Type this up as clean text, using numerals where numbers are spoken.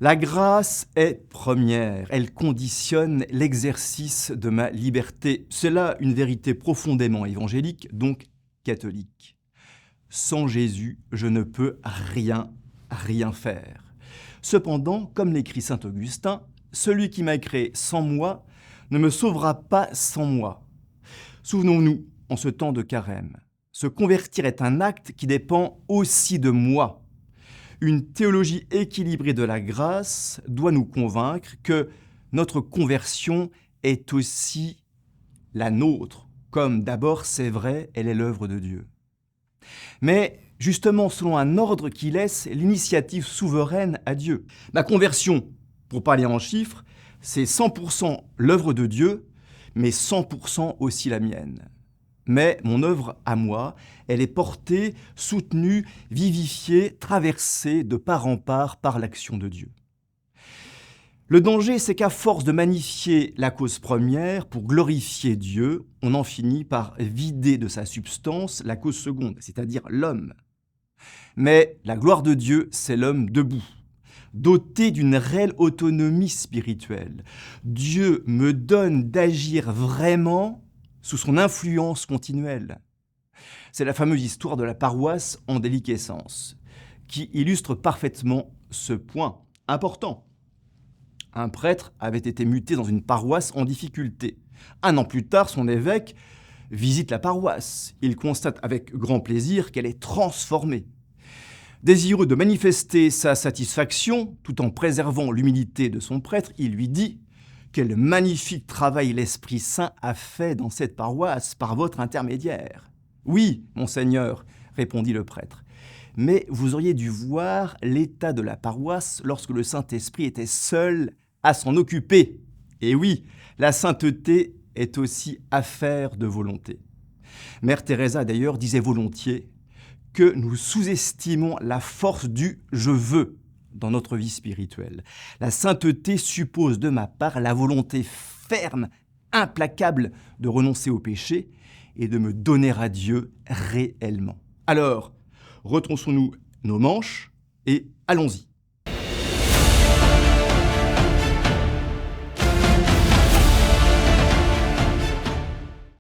La grâce est première, elle conditionne l'exercice de ma liberté. C'est là une vérité profondément évangélique, donc catholique. Sans Jésus, je ne peux rien faire. Cependant, comme l'écrit saint Augustin, celui qui m'a créé sans moi ne me sauvera pas sans moi. Souvenons-nous, en ce temps de carême, se convertir est un acte qui dépend aussi de moi. Une théologie équilibrée de la grâce doit nous convaincre que notre conversion est aussi la nôtre, comme d'abord, c'est vrai, elle est l'œuvre de Dieu. Mais justement, selon un ordre qui laisse l'initiative souveraine à Dieu. Ma conversion, pour parler en chiffres, c'est 100% l'œuvre de Dieu, mais 100% aussi la mienne. Mais mon œuvre à moi, elle est portée, soutenue, vivifiée, traversée de part en part par l'action de Dieu. Le danger, c'est qu'à force de magnifier la cause première pour glorifier Dieu, on en finit par vider de sa substance la cause seconde, c'est-à-dire l'homme. Mais la gloire de Dieu, c'est l'homme debout, doté d'une réelle autonomie spirituelle. Dieu me donne d'agir vraiment sous son influence continuelle. C'est la fameuse histoire de la paroisse en déliquescence, qui illustre parfaitement ce point important. Un prêtre avait été muté dans une paroisse en difficulté. 1 an plus tard, son évêque visite la paroisse. Il constate avec grand plaisir qu'elle est transformée. Désireux de manifester sa satisfaction, tout en préservant l'humilité de son prêtre, il lui dit « Quel magnifique travail l'Esprit Saint a fait dans cette paroisse par votre intermédiaire !»« Oui, monseigneur, répondit le prêtre, mais vous auriez dû voir l'état de la paroisse lorsque le Saint-Esprit était seul à s'en occuper. Et oui, la sainteté est aussi affaire de volonté. » Mère Teresa d'ailleurs disait volontiers que nous sous-estimons la force du « je veux » dans notre vie spirituelle. La sainteté suppose de ma part la volonté ferme, implacable de renoncer au péché et de me donner à Dieu réellement. Alors, retronçons-nous nos manches et allons-y.